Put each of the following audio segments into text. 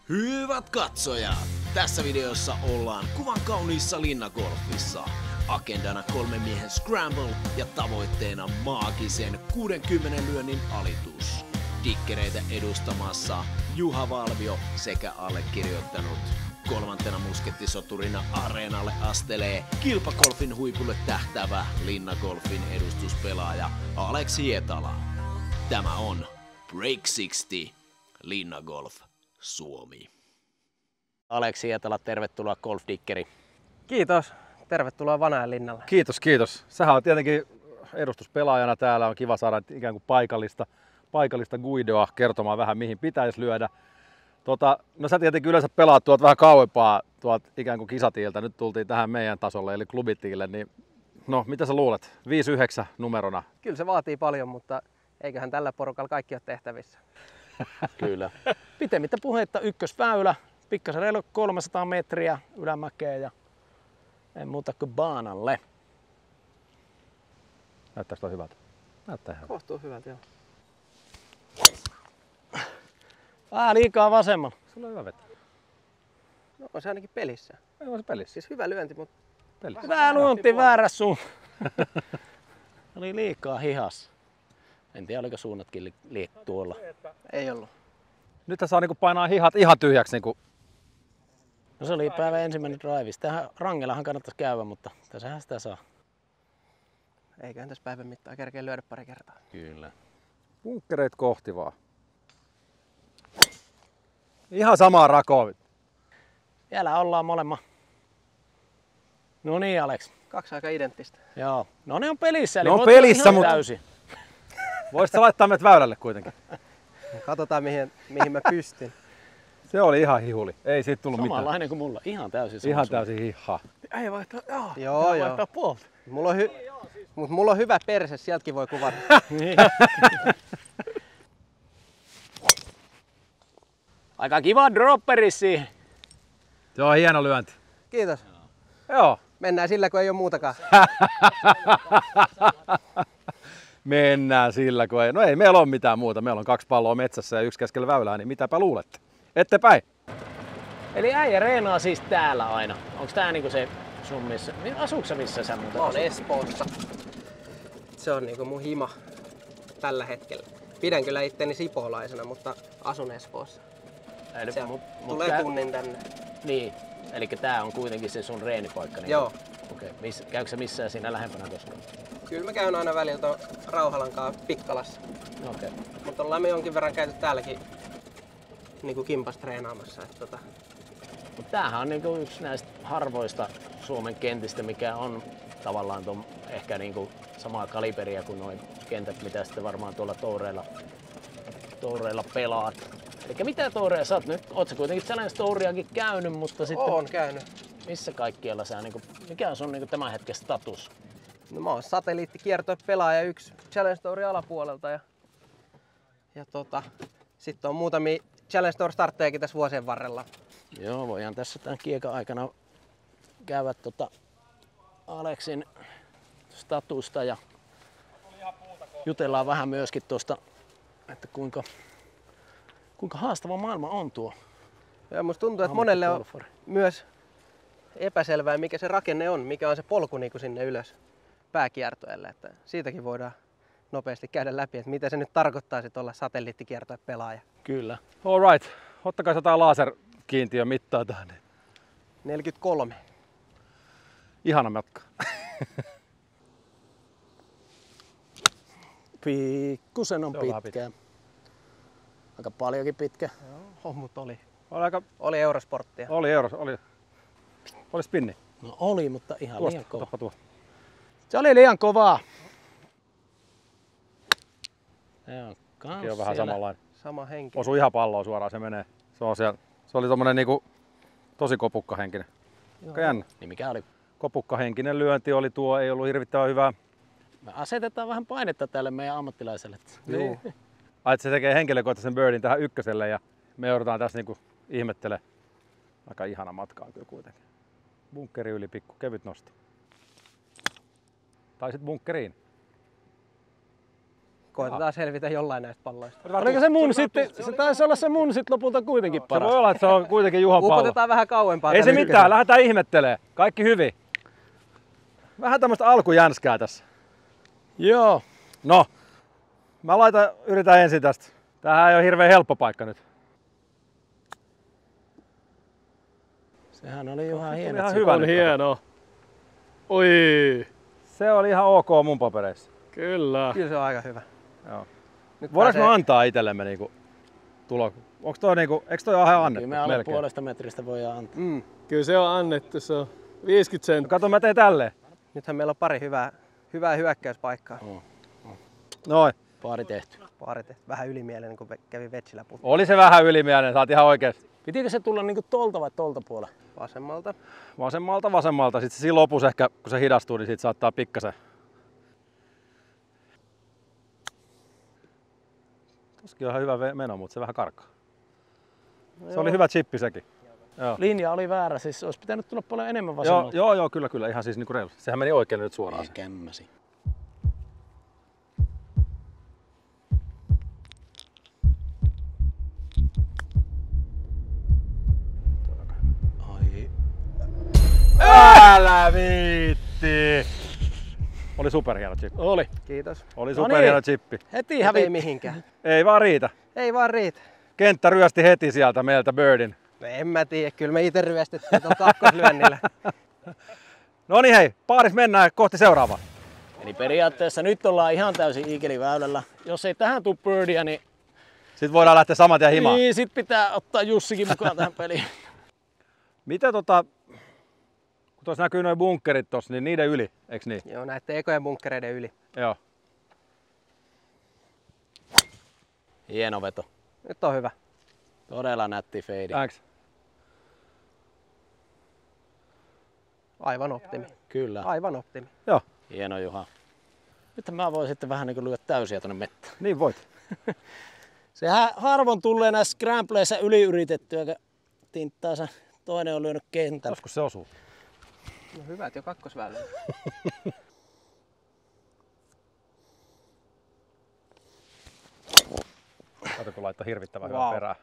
Hyvät katsojat! Tässä videossa ollaan kuvan kauniissa linnagolfissa. Agendana 3 miehen scramble ja tavoitteena maagisen 60 lyönnin alitus. Dikkereitä edustamassa Juha Valvio sekä allekirjoittanut. Kolmantena muskettisoturina areenalle astelee kilpagolfin huipulle tähtäävä linnagolfin edustuspelaaja Alex Hietala. Tämä on Break 60 Linnagolf Suomi. Alex Hietala, tervetuloa Golfdikkeri. Kiitos. Tervetuloa Vanajanlinnalle. Kiitos. Sähän on tietenkin edustuspelaajana täällä. On kiva saada ikään kuin paikallista guidoa kertomaan vähän mihin pitäisi lyödä. No sä tietenkin yleensä pelaat tuolta vähän kauempaa tuolta ikään kuin kisatiiltä. Nyt tultiin tähän meidän tasolle eli klubitiille. Niin, no mitä sä luulet? 5-9 numerona. Kyllä se vaatii paljon, mutta eiköhän tällä porukalla kaikki ole tehtävissä. Kyllä. Pitemmittä puheitta ykkösväylä. Pikkasen reilu 300 metriä ylämäkeä ja en muuta kuin baanalle. Näyttääkö toi hyvältä? Näyttää hyvältä. Kohtuu hyvältä, joo. Vähän liikaa vasemmalla. Sulla on hyvä veto. No on se ainakin pelissä. Ei ole se pelissä. Siis hyvä lyönti, mutta Pelissä. Hyvää luonti väärä suun. Oli liikaa hihas. En tiedä oliko suunnatkin tuolla. ei ollut. Nyt saa niinku painaa hihat ihan tyhjäksi. Niinku. No se oli päivän ensimmäinen drive. Tähän rangellahan kannattaisi käydä, mutta tässähän sitä saa. Eiköhän tässä päivän mittaan kerkeä lyödä pari kertaa. Kyllä. Bunkkereit kohti vaan. Ihan samaa rakoa. Vielä ollaan molemmat. No niin, Alex. Kaksi aika identtistä. Joo. No ne on pelissä, eli Ne on voit olla pelissä, ihan mutta- täysin. Voisit sä laittaa meidät väylälle kuitenkin? Katsotaan mihin mä pystyn. Se oli ihan hihuli. Ei siitä tullut mitään. Samanlainen kuin mulla. Ihan täysin sama Ihan suunta. täysin hihaa. Ei vaihtaa, Joo. vaihtaa puolta. Mulla on hyvä perse, sieltäkin voi kuvata. Niin. Aika kiva dropperi siihen. Joo, hieno lyönti. Kiitos. Joo. Mennään sillä, kun ei ole muutakaan. Mennään sillä, kun ei. No ei meillä ole mitään muuta. Meillä on 2 palloa metsässä ja 1 keskellä väylää, niin mitäpä luulette? Ette päin. Eli äijä reenaa siis täällä aina. Onks tää niinku se sun missä? Asuuko sä missä sä muuten Mä oon asut? Espoossa. Se on niinku mun hima tällä hetkellä. Pidän kyllä itteni sipoolaisena, mutta asun Espoossa. Eli, Se tulee tulee tunnin tänne. Niin. Eli tää on kuitenkin se sun reenipaikka. Niin Joo. Okei. Käykö sä missään siinä lähempänä koskaan? Kyllä mä käyn aina välillä Rauhalankaan Pikkalassa. Okei. Mutta ollaan me jonkin verran käyty täälläkin niinku kimpas treenaamassa. Mutta tämähän on niinku yksi näistä harvoista Suomen kentistä, mikä on tavallaan ehkä niinku samaa kaliberia kuin noin kentät, mitä sitten varmaan tuolla toureilla pelaat. Eli mitä toureja sä oot nyt? Oot sä kuitenkin Challenge Touriakin käynyt, mutta sitten Oon käynyt. missä kaikkialla sä niinku, mikä on sun niinku tämän hetken status? No mä oon satelliittikiertue pelaaja yksi Challenge Tourin alapuolelta ja sitten on muutamia Challenge Tour starttejakin tässä vuosien varrella. Joo, voidaan tässä tämän kiekan aikana käydä Aleksin statusta ja jutellaan vähän myöskin tuosta, että kuinka haastava maailma on tuo. Ja musta tuntuu, että monelle on ammattigolfari. myös epäselvää, mikä se rakenne on, mikä on se polku niin kuin sinne ylös pääkiertoelle. Että siitäkin voidaan nopeasti käydä läpi, että mitä se nyt tarkoittaa sit olla satelliittikiertue pelaaja. Kyllä. All right. Ottakaa se jotain laserkiintiön mittaa tähän. 43. Ihana matka. Pikkusen on Se on vähän pitkä. Aika paljonkin pitkä. Hommut oli. Oli Eurosporttia. Oli spinni. No oli, mutta ihan Tuosta, liian kova. otapa tuo. Se oli liian kovaa. Joo, kans Sekin on vähän siellä. samanlainen. Sama henki. Osui ihan palloon suoraan, se menee. Se oli tommonen niinku tosi kopukkahenkinen. Aika jännä. Niin mikä oli? Kopukkahenkinen lyönti oli tuo, ei ollut hirvittävän hyvää. Me asetetaan vähän painetta tälle meidän ammattilaiselle. Juu. Ai, että se tekee henkilökohtaisen birdin tähän ykköselle ja me joudutaan tässä niinku ihmettele. Aika ihana matka on kyllä kuitenkin. Bunkkeri yli pikku, kevyt nosto. Tai sit bunkkeriin. Koitetaan selvitä jollain näistä palloista. Oliko se mun sitten? Se taisi olla se mun sitten lopulta kuitenkin Se paras. voi olla, että se on kuitenkin Juhon pallo. Upotetaan vähän kauempaa. Ei se tän mitään, ykkösen. lähdetään ihmettelee. Kaikki hyvin. Vähän tämmöistä alkujänskää tässä. Joo. No, mä yritän ensin tästä. Tämähän ei ole hirveän helppo paikka nyt. Sehän oli ihan hieno. ihan Se hyvä on nyt. hieno. Oi. Se oli ihan ok mun papereissa. Kyllä. Kyllä se on aika hyvä. Joo. Nyt Voidaanko pääsee- me antaa itsellemme niinku tulo? Onko toi niinku, eikö toi ole ihan annettu? Kyllä me alle melkein? puolesta metristä voidaan antaa. Kyllä se on annettu, se on 50 No senttiä. kato, mä teen tälleen. Nythän meillä on pari hyvää hyökkäyspaikkaa. Noin. Pari tehty. Pari tehty. Vähän ylimielinen, kun kävi vetsillä puhua. Oli se vähän ylimielinen, saat ihan oikeesti. Pitikö se tulla niinku tolta vai tolta puolella? Vasemmalta. Vasemmalta. Sitten siinä lopussa ehkä, kun se hidastuu, niin siitä saattaa pikkasen. Tossakin on ihan hyvä meno, mutta se vähän karkaa. Se oli hyvä chippi sekin. Joo. Linja oli väärä, siis olisi pitänyt tulla paljon enemmän vasemmalta. Joo, kyllä, ihan siis niinku reilu. Sehän meni oikein nyt suoraan. Ei kämmäsi. Ai. Älä viitti! Oli superhieno chippi. Oli. Kiitos. Oli No superhieno niin. chippi. Heti Ei hävitti. mihinkään. Ei vaan riitä. Ei vaan riitä. Kenttä ryösti heti sieltä meiltä Birdin. No en mä tiedä, kyllä me itse ryöstettiin tuon kakkoslyönnillä. No niin hei, paaris mennään kohti seuraavaa. Eli periaatteessa nyt ollaan ihan täysin iikeliväylällä. Jos ei tähän tule birdia, niin, Sitten voidaan lähteä saman tien himaan. niin sit pitää ottaa Jussikin mukaan tähän peliin. Mitä kun tuossa näkyy noin bunkkerit tossa, niin niiden yli, eiks niin? Joo, näiden ekojen bunkkereiden yli. Joo. Hieno veto. Nyt on hyvä. Todella nätti feidi. Thanks. Aivan optimi. Kyllä. Aivan optimi. Joo, Hieno Juha. Nyt mä voin sitten vähän niin kuin lyödä täysiä tonne mettään. niin voit. Sehän harvoin tulee näissä scrambleissä yliyritettyä tinttaansa. Toinen on lyönyt kentällä. Joskus se osuu. No hyvät jo kakkosväylä. Kato kun laittaa hirvittävän Wow. hyvän perään.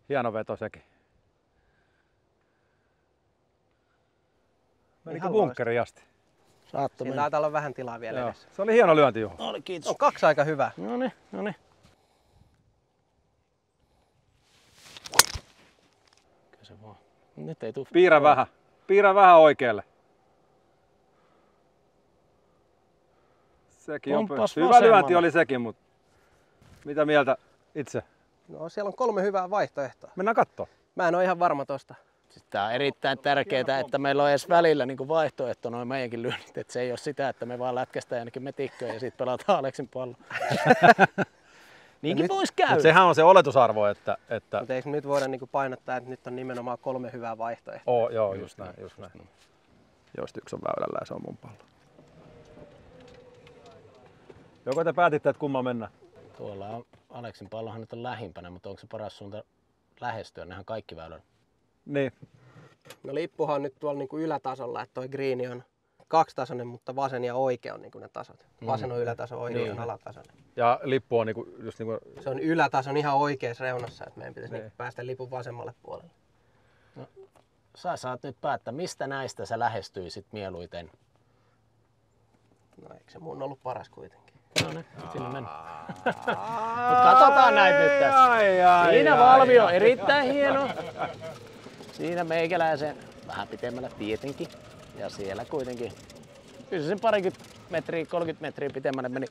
Hieno veto sekin. Menikö Ihan bunkkeriin asti? Saatto Siinä mennä. taitaa olla vähän tilaa vielä Joo. edessä. Se oli hieno lyönti, Juho. Oli, kiitos. On kaksi aika hyvää. Noniin, noniin. Kyllä se vaan. Nyt ei tuu. Piirrä vähän. Piirrä vähän oikealle. Sekin on Pomppas hyvä vasemmalle. lyönti oli sekin, mutta mitä mieltä itse? No siellä on 3 hyvää vaihtoehtoa. Mennään kattoo. Mä en ole ihan varma tosta. Tämä on erittäin tärkeää, että meillä on edes välillä niin kuin vaihtoehto noin meidänkin lyönnit. Että se ei ole sitä, että me vaan lätkästään ainakin metikköön ja sitten pelataan Aleksin pallo. Niinkin nyt- voisi käydä. Mut sehän on se oletusarvo, että Mutta eikö nyt voida niinku painottaa, että nyt on nimenomaan 3 hyvää vaihtoehtoa. joo, just näin. Jos yksi on väylällä ja se on mun pallo. Joko te päätitte, että kumman mennään? Tuolla on Aleksin pallohan nyt on lähimpänä, mutta onko se paras suunta lähestyä? Nehän kaikki väylät. Niin. No lippuhan on nyt tuolla niinku ylätasolla, että toi greeni on kaksitasoinen, mutta vasen ja oikea on niinku ne tasot. Vasen on ylätaso, oikea Niin. on alatasoinen. Ja lippu on niinku, just niinku, Se on ylätason ihan oikeassa reunassa, että meidän pitäisi Niin. niinku päästä lipun vasemmalle puolelle. Sä saat nyt päättää, mistä näistä sä lähestyisit mieluiten. No eikö se mun ollut paras kuitenkin? No niin, sinne mennään. Mut katsotaan näitä nyt tässä. Siinä Valvi on erittäin hieno. Siinä meikäläisen vähän pitemmällä tietenkin. Ja siellä kuitenkin. Kyllä se sen parikymmentä metriä, 30 metriä pitemmälle meni.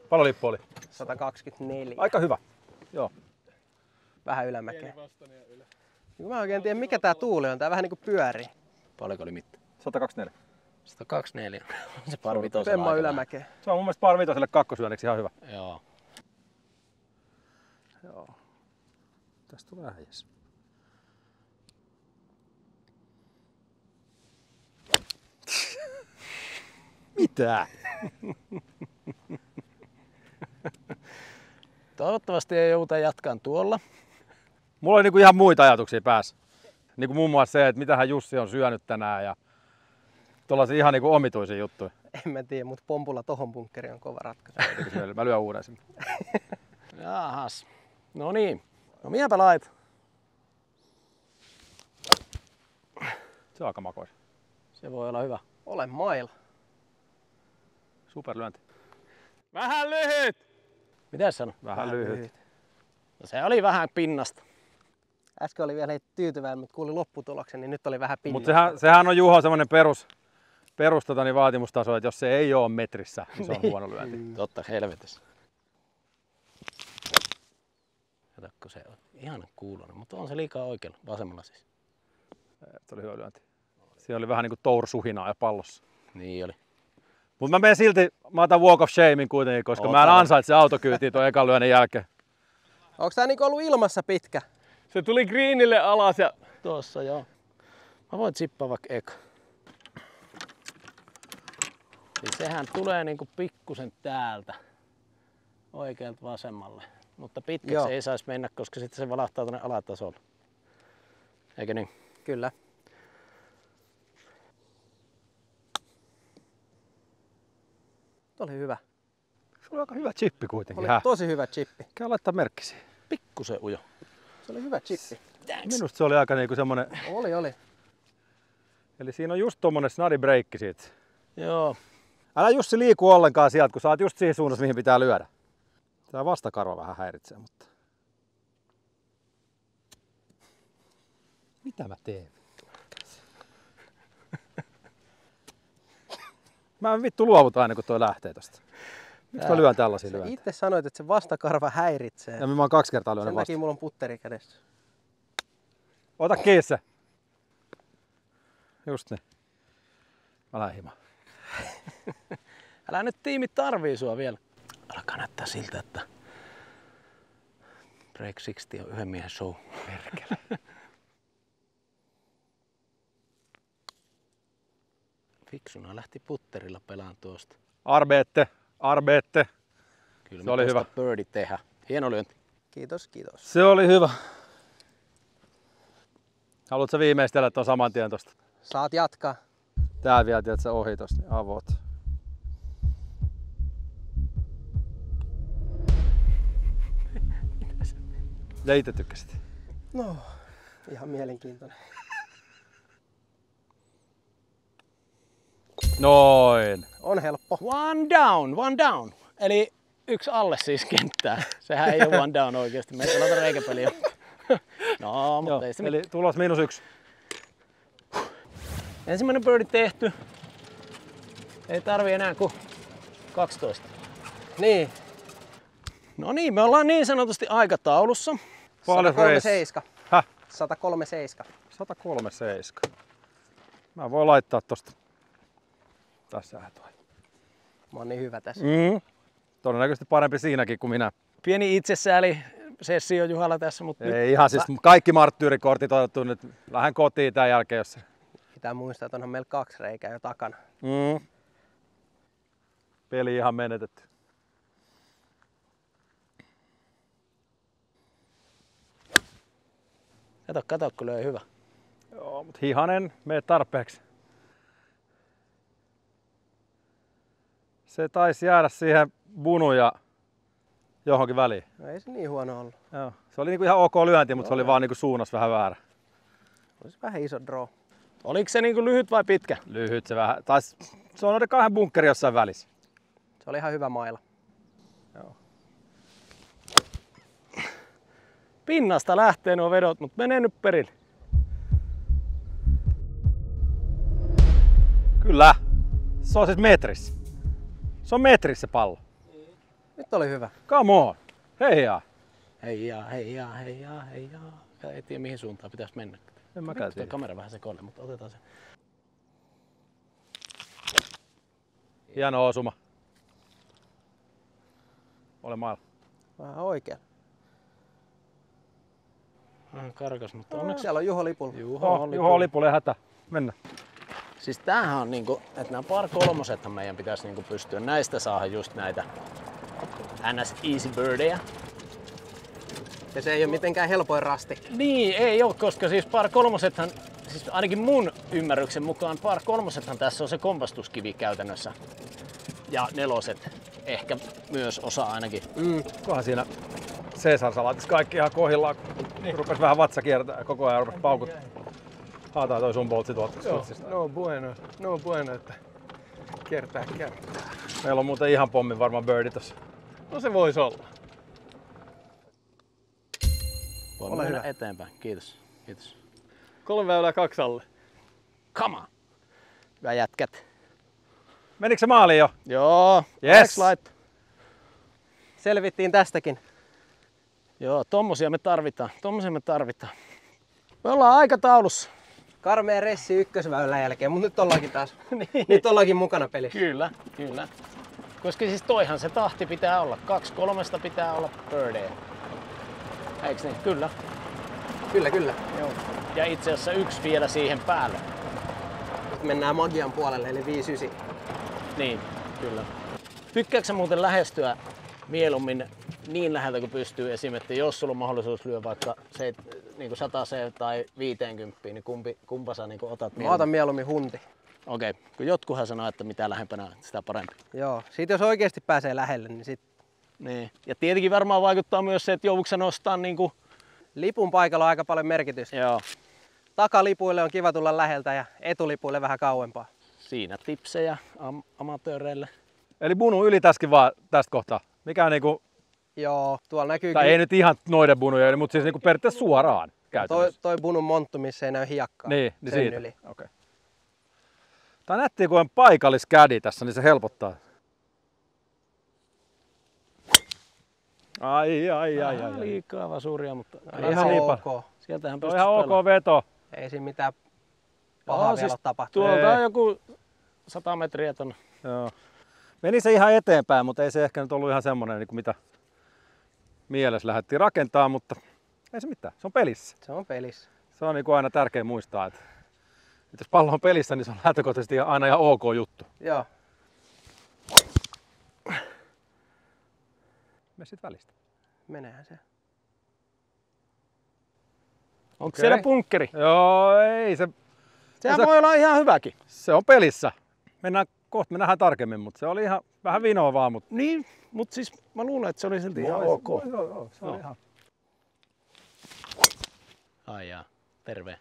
Paljon lippu oli? 124. Aika hyvä. Joo. Vähän ylämäkeä. Mä en oikein tiedä mikä tää tuuli on, tää vähän niinku pyörii. Paljonko oli mitta? 124. 124. Se par vitosella Semmoinen aika ylämäkeä. Se on mun mielestä par vitoselle kakkosyönniksi ihan hyvä. vähän. Joo. Joo. Tästä tulee äijäs. Mitä? Toivottavasti ei jouduta jatkaan tuolla. Mulla oli niinku ihan muita ajatuksia päässä. Niinku muun muassa se, että mitähän Jussi on syönyt tänään ja Tuollaisia ihan niinku omituisia juttuja. En mä tiedä, mutta pompulla tohon bunkkeri on kova ratkaisu. Mä lyön uuden sinne. Jaahas. No niin. No miepä lait. Se on aika makoisa. Se voi olla hyvä. Ole mailla. Superlyönti. Vähän lyhyt! Mitäs sano? Vähän lyhyt. No, se oli vähän pinnasta. Äsken oli vielä tyytyväinen, mutta kuuli lopputuloksen, niin nyt oli vähän pinnasta. Mutta sehän on Juho semmonen perus vaatimustaso, että jos se ei ole metrissä, niin se on huono lyönti. Totta helvetissä. Katsokko, se on ihan kuulonen, mutta on se liikaa oikealla, vasemmalla siis. Se oli hyvä lyönti. Siinä oli vähän niinku toursuhinaa ja pallossa. Niin oli. Mutta mä menen silti, mä otan walk of shamein kuitenkin, koska mä en ansaitse autokyytiä tuon ekan lyönnin jälkeen. Onko tää niinku ollut ilmassa pitkä? Se tuli greenille alas ja Tuossa joo. Mä voin chippaa vaikka eka. Niin sehän tulee niinku pikkusen täältä oikealta vasemmalle. Mutta pitkäksi Joo. ei saisi mennä, koska sitten se valahtaa tuonne alatasolle. Eikö niin? Kyllä. Tuo oli hyvä. Se oli aika hyvä chippi kuitenkin. Oli tosi hyvä chippi. Käy laittaa merkki siihen. Pikkusen ujo. Se oli hyvä chippi. Minusta se oli aika niinku semmonen, Oli. eli siinä on just tommonen snadi breikki siitä. Joo. Älä Jussi liiku ollenkaan sieltä, kun sä oot just siinä suunnassa, mihin pitää lyödä. Tää vastakarva vähän häiritsee, mutta... Mitä mä teen? Mä en vittu luovuta aina, kun toi lähtee tosta. Miksi mä lyön tällaisia lyöntejä? Itse sanoit, että se vastakarva häiritsee. Ja mä oon 2 kertaa lyönyt Sen vasta. takia mulla on putteri kädessä. Ota kiinni se. Just niin. Mä lähden himaan. Älä nyt tiimit tarvii sua vielä. Alkaa näyttää siltä, että Break 60 on yhden miehen show. Perkele. Fiksuna lähti putterilla pelaan tuosta. Arbette. Kyllä Se oli hyvä. Birdie tehdä. Hieno lyönti. Kiitos. Se oli hyvä. Haluatko viimeistellä ton saman tien tosta? Saat jatkaa. Tää vielä tiedät sä ohi tosta, niin avot. Ja itse tykkäsit. No, ihan mielenkiintoinen. Noin. On helppo. One down. Eli yksi alle siis kenttää. Sehän ei ole one down oikeesti. Me ei pelata reikäpeliä. No, mutta Joo, ei se eli tulos -1. Ensimmäinen birdie tehty. Ei tarvi enää kuin 12. Niin, No niin, me ollaan niin sanotusti aikataulussa. Paljon 137. Häh? 137. 137. Mä voin laittaa tosta. Tässähän toi. Mä oon niin hyvä tässä. Todennäköisesti parempi siinäkin kuin minä. Pieni itsesääli sessio Juhalla tässä, mutta nyt Ei ihan siis kaikki marttyyrikortit otettu nyt. Lähden kotiin tämän jälkeen, jos... Pitää muistaa, että onhan meillä 2 reikää jo takana. Peli ihan menetetty. kato kun löi hyvä. Joo, mutta hihanen mene tarpeeksi. Se taisi jäädä siihen bunu ja johonkin väliin. No ei se niin huono ollut. Joo. Se oli niinku ihan ok lyönti, mutta se oli vaan niinku suunnassa vähän väärä. Olisi vähän iso draw. Oliko se niinku lyhyt vai pitkä? Lyhyt se vähän. Se on noiden 2 bunkkeri jossain välissä. Se oli ihan hyvä maila. Joo. Pinnasta lähtee nuo vedot, mutta menee nyt perille. Kyllä. Se on siis metrissä. Se on metrissä se pallo. Nyt oli hyvä. Come on. Heijaa. Heijaa. Ja ei tiedä mihin suuntaan pitäisi mennä. En mäkään Tuo tiedä. kamera vähän sekoilee, mutta otetaan se. Hieno osuma. Ole mailla. Vähän oikein. Karkas, mutta onneksi... Siellä on Juho lipulla. Juho oli lipulle hätä. Mennä. Siis tämähän on niinku, että nämä par kolmosethan meidän pitäisi niinku pystyä. Näistä saada just näitä NS Easy Birdejä. Ja se ei ole mitenkään helpoin rasti. Niin, ei ole, koska siis par kolmosethan siis ainakin mun ymmärryksen mukaan par kolmosethan tässä on se kompastuskivi käytännössä. Ja neloset ehkä myös osa ainakin. Kohan siinä Caesar-salaatissa kaikki ihan kohdillaan, kun rupes vähän vatsa kiertää ja koko ajan rupes paukut. Haataan toi sun boltsi tuolta Skotsista. No bueno, että kiertää. Meillä on muuten ihan pommin varmaan birdie tossa. No se voisi olla. Voimme Ole mennä hyvä. eteenpäin. Kiitos. Kiitos. 3 väylää 2 alle. Come on. Hyvä jätkät. Menikö se maaliin jo? Joo. Yes. Alex laitto. Selvittiin tästäkin. Joo, tommosia me tarvitaan. Me ollaan aikataulussa. Karmea ressi ykkösväylän jälkeen, mutta nyt ollaankin taas. Nyt ollaankin mukana pelissä. Kyllä. Koska siis toihan se tahti pitää olla. 2-3 pitää olla birdie. Eiks niin? Kyllä. Kyllä. Joo. Ja itse asiassa 1 vielä siihen päälle. Nyt mennään magian puolelle, eli 5-9. Niin, kyllä. Tykkääksä sä muuten lähestyä mieluummin niin läheltä kuin pystyy esimerkiksi, jos sulla on mahdollisuus lyödä vaikka se, niin 100 tai 50, niin kumpa sä niin otat Mä otan mieluummin hunti. Okei, kun jotkuhan sanoo, että mitä lähempänä, sitä parempi. Joo, siitä jos oikeasti pääsee lähelle, niin sit Niin. Ja tietenkin varmaan vaikuttaa myös se, että jouduksä nostaa niinku... lipun paikalla on aika paljon merkitystä. Joo. Takalipuille on kiva tulla läheltä ja etulipuille vähän kauempaa. Siinä tipsejä amatööreille. Eli bunu ylitäskin vaan tästä kohtaa. Mikä on niinku, Joo, tuolla näkyy tai ei nyt ihan noiden bunuja, mutta siis niinku periaatteessa suoraan käytännössä. toi bunun monttu, missä ei näy hiekkaa. Niin sen siitä. yli. Okay. Tää on nättiä, kun on paikalliskädi tässä, niin se helpottaa. Ai. Liikaa vasuria, mutta Ihan niin ok. sieltähän On pystyy ihan ok veto. Ei siinä mitään pahaa vielä ole tapahtunut. Tuolta on Ei. joku 100 metriä tonne. Joo. Meni se ihan eteenpäin, mutta ei se ehkä nyt ollut ihan semmonen, niin kuin mitä mielessä lähdettiin rakentaa, mutta ei se mitään. Se on pelissä. Se on pelissä. Se on niin kuin aina tärkeä muistaa, että jos pallo on pelissä, niin se on lähtökohtaisesti aina ihan ok juttu. Joo. Me sit välistä. Menehän se. Onko Okei. siellä bunkkeri? Joo, ei se. Sehän se- voi olla ihan hyväkin. Se on pelissä. Kohta me nähdään tarkemmin, mutta se oli ihan vähän vinoa vaan. Mutta Niin, mutta siis mä luulen, että se oli silti ihan ok. Joo, se on ihan. Ai jaa, terve.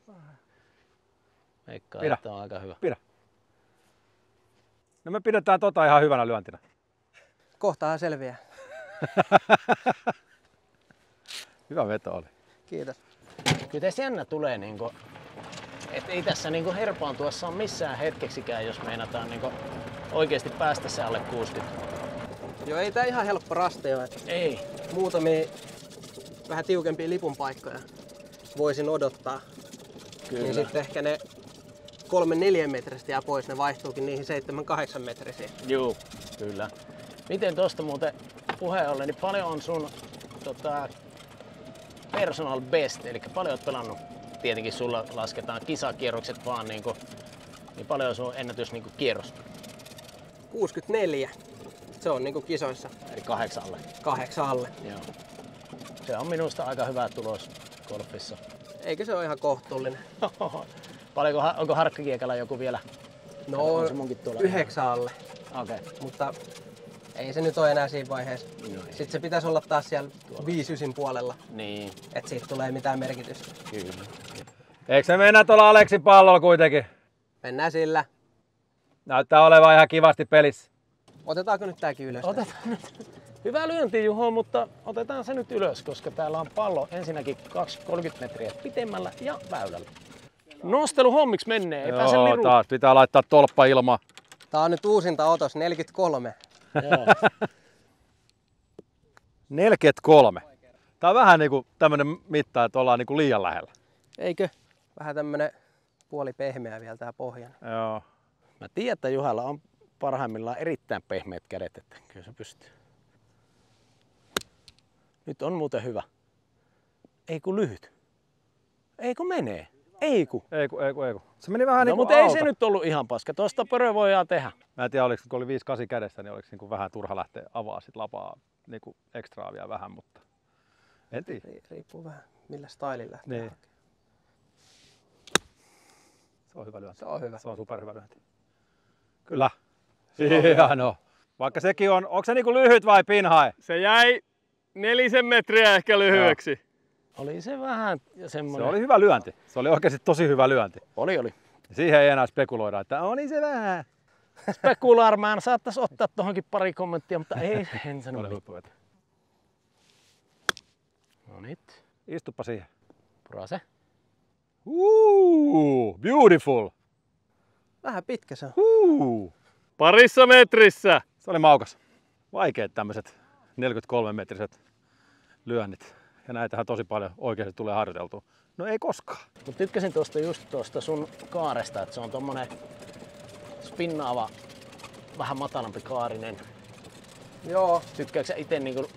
Veikkaan, Pidä. että on aika hyvä. No me pidetään tota ihan hyvänä lyöntinä. Kohtahan selviää. Hyvä veto oli. Kiitos. Kyllä tässä jännä tulee, että ei tässä herpaantuessa ole missään hetkeksikään, jos meinataan oikeasti päästä se alle 60. Joo, ei tää ihan helppo raste ole. Ei. Muutamia vähän tiukempia lipun paikkoja voisin odottaa. Kyllä. Niin sitten ehkä ne 3-4 metristä jää pois, ne vaihtuukin niihin 7-8 metrisiin. Juu, kyllä. Miten tosta muuten puheen ollen, niin paljon on sun personal best, eli paljon oot pelannut, tietenkin sulla lasketaan kisakierrokset vaan, niin paljon on sun ennätys kierros, 64. Se on niinku kisoissa eli 8 alle. 8 alle. Joo. Se on minusta aika hyvä tulos golfissa. Eikö se ole ihan kohtuullinen? Paljonko, onko harkkakiekalla joku vielä? No On se munkin tuolla 9 alle, Okei. Okay. mutta ei se nyt ole enää siinä vaiheessa. No, Sitten se pitäisi olla taas siellä 5-9 puolella, niin, että siitä tulee mitään merkitystä. kyllä. Eikö se mennä tuolla Aleksin pallolla kuitenkin? Mennään sillä. Näyttää olevan ihan kivasti pelissä. Otetaanko nyt tääkin ylös? Otetaan nyt. Hyvä lyönti Juho, mutta otetaan se nyt ylös, koska täällä on pallo ensinnäkin 30 metriä pitemmällä ja väylällä. Nostelu hommiksi menee, ei pääse Joo, liruun. taas pitää laittaa tolppa ilmaan. Tää on nyt uusinta otos, 43. Joo. 43. Tää on vähän niinku tämmönen mitta, että ollaan niinku liian lähellä. Eikö? Vähän tämmönen puoli pehmeä vielä tää pohjan. Joo. Mä tiedän, että Juhalla on parhaimmillaan erittäin pehmeät kädet, että kyllä se pystyy. Nyt on muuten hyvä. Ei kun lyhyt. Ei kun menee. Ei kun. Ei ku. Se meni vähän No, niinku mutta ei alta. se nyt ollut ihan paska. Tosta pörö voidaan tehdä. Mä en tiedä, oliko, kun oli 5-8 kädessä, niin oliko niinku vähän turha lähteä avaa sit lapaa niinku ekstraa vielä vähän, mutta en tiedä. Riippuu vähän millä stylilla. Niin. Se on hyvä lyönti. Se on hyvä. Se on superhyvä lyönti. Kyllä. Hieno. Vaikka sekin on, onko se niinku lyhyt vai pinhai? Se jäi 4 metriä ehkä lyhyeksi. Oli se vähän Se semmoinen. oli hyvä lyönti. Se oli oikeasti tosi hyvä lyönti. Oli. Siihen ei enää spekuloida, että oli se vähän. Spekulaarmään saattaisi ottaa tuohonkin pari kommenttia, mutta ei, en sano Oli mitään. huippuveto. No nyt, Istuppa siihen. purase. Beautiful. Vähän pitkä se on. Parissa metrissä. Se oli maukas. Vaikeet tämmöiset 43-metriset lyönnit. Ja näitähän tosi paljon oikeasti tulee harjoiteltua. No ei koskaan. Mut tykkäsin tuosta sun kaaresta, että se on tommonen spinnaava, vähän matalampi kaarinen. Joo, Tykkääksä itse niinku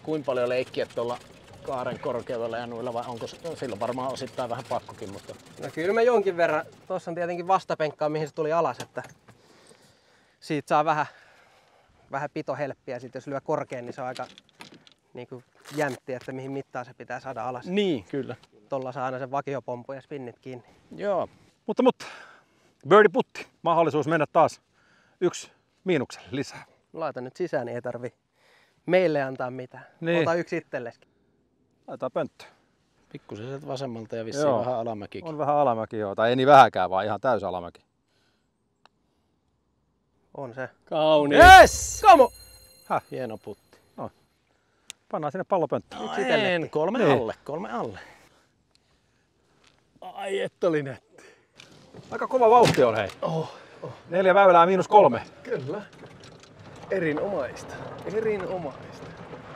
kuinka paljon leikkiä tuolla kaaren korkeudella ja noilla vai onko sillä varmaan osittain vähän pakkokin, mutta no kyllä mä jonkin verran. Tuossa on tietenkin vastapenkkaa, mihin se tuli alas, että siitä saa vähän pitohelppiä. Sitten jos lyö korkein, niin se on aika niinku jämpti, että mihin mittaan se pitää saada alas. niin, kyllä. Tolla saa aina sen vakiopompu ja spinnit kiinni. Joo, Mutta birdie putti. Mahdollisuus mennä taas 1 miinukselle lisää. Laita nyt sisään, niin ei tarvi meille antaa mitään. Niin. Ota yksi itselleskin. Laitetaan pönttöön. pikkusen sieltä vasemmalta ja vissiin Joo. vähän alamäkikin. On vähän alamäki joo. Tai ei niin vähäkään, vaan ihan täys alamäki. On se. Kauniin. Yes! Come on! Hieno putti. Pannaan sinne pallopönttöön. Yksi itsellekin. En, kolme Niin. alle, 3 alle. Ai et oli netti. Aika kova vauhti on hei. 4 väylää -3. Kyllä. Erinomaista. Erinomaista.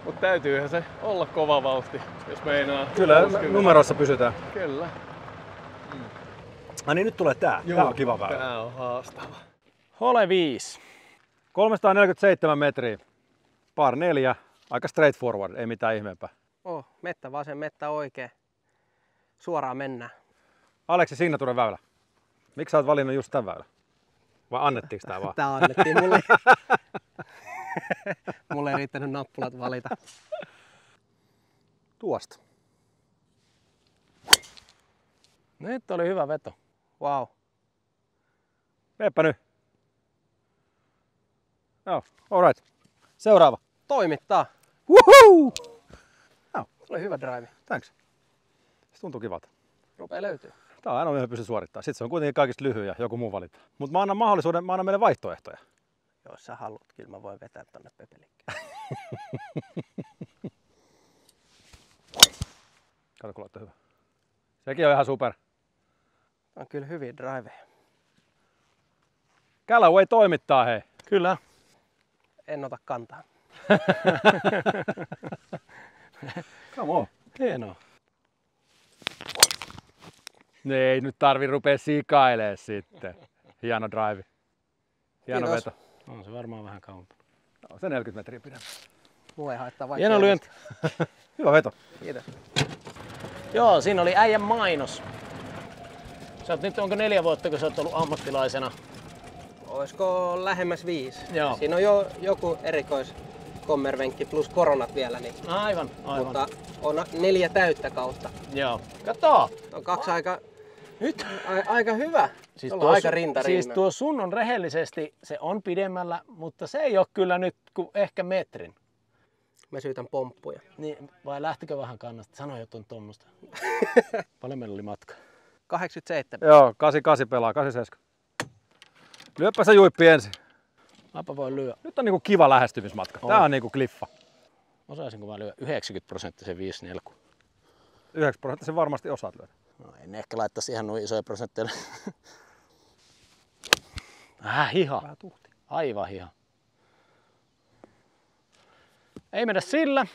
Mut täytyyhän se olla kova vauhti, jos meinaa. Kyllä 60. numeroissa pysytään. Kyllä. Niin nyt tulee tää. Tää on kiva väylä. Tää on haastava. Hole 5. 347 metriä. Par 4. Aika straightforward, ei mitään ihmeempää. Mettä vasen, mettä oikein. Suoraan mennään. Aleksi Signaturen väylä. Miksi sä oot valinnut just tän väylän? Vai annettiinko tää vaan? Tää annettiin mulle. Mulle ei riittänyt nappulat valita. Tuosta. Nyt oli hyvä veto. Wow. Meepä nyt. Joo, alright. Seuraava. Toimittaa. Woohoo! Se oli hyvä drive. Thanks. Se tuntuu kivalta. Rupee löytyy. Tää on aina mitä pysty suorittamaan. Sitten se on kuitenkin kaikista lyhyin ja joku muu valitaan. Mutta mä annan mahdollisuuden, mä annan meille vaihtoehtoja. Jos sä haluat, kyllä mä voin vetää tonne pepelikkään. Kato, kun hyvä. Sekin on ihan super. On kyllä hyviä driveja. Callaway toimittaa hei. Kyllä. En ota kantaa. Come on. Hienoa. Ei nyt tarvi rupea sikailemaan sitten. Hieno drive. Hieno Kiitos. veto. On se varmaan vähän kauempana. No, se 40 metriä pidemmä. Muu ei haittaa vaikka. Hieno lyönti. Hyvä veto. Kiitos. Joo, siinä oli äijän mainos. Sä oot nyt, onko 4 vuotta, kun sä oot ollut ammattilaisena? Oisko lähemmäs 5? Joo. Siinä on jo joku erikoiskommervenkki plus koronat vielä, niin. Aivan. Mutta on 4 täyttä kautta. Joo. Kato! On 2 Nyt! aika hyvä. Siis Ollaan aika rinta siis rinnan. tuo sun on rehellisesti, se on pidemmällä, mutta se ei ole kyllä nyt kuin ehkä metrin. Mä syytän pomppuja. Niin, vai lähtikö vähän kannasta? Sano jotain tuommoista. Paljon meillä oli matka? 87. Joo, 88 pelaa, 87. Lyöppä se juippi ensin. Mäpä voi lyö. Nyt on niinku kiva lähestymismatka. Tää on niinku kliffa. Osaisinko mä lyö 90% 5-4? 9% sen varmasti osaat lyödä. No, en ehkä laittaisi ihan noin isoja prosentteja. Hiha. Vähän tuhti. Aivan hiha. Ei mennä sillä.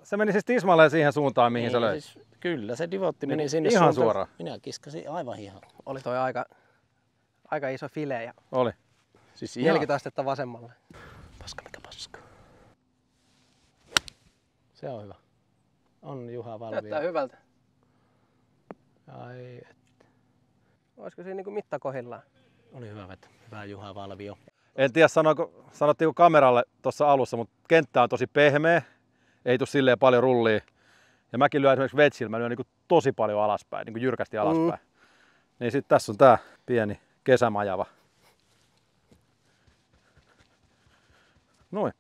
Se meni siis tismalleen siihen suuntaan, mihin se löi. Siis, kyllä, se divotti meni sinne ihan suuntaan. suoraan. Minä kiskasin aivan hihan. Oli toi aika iso file ja Oli. Siis 40 astetta vasemmalle. Paska mikä paska. Se on hyvä. On Juha valmiina. Näyttää hyvältä. Ai, Olisiko siinä niinku mitta kohdillaan? oli hyvä veto. Hyvä Juha Valvio. En tiedä sanottiinko kameralle tuossa alussa, mutta kenttä on tosi pehmeä. Ei tule silleen paljon rullia. Ja mäkin lyön esimerkiksi vetsillä, mä lyön niinku tosi paljon alaspäin, niinku jyrkästi alaspäin. Niin sitten tässä on tää pieni kesämajava. Noin.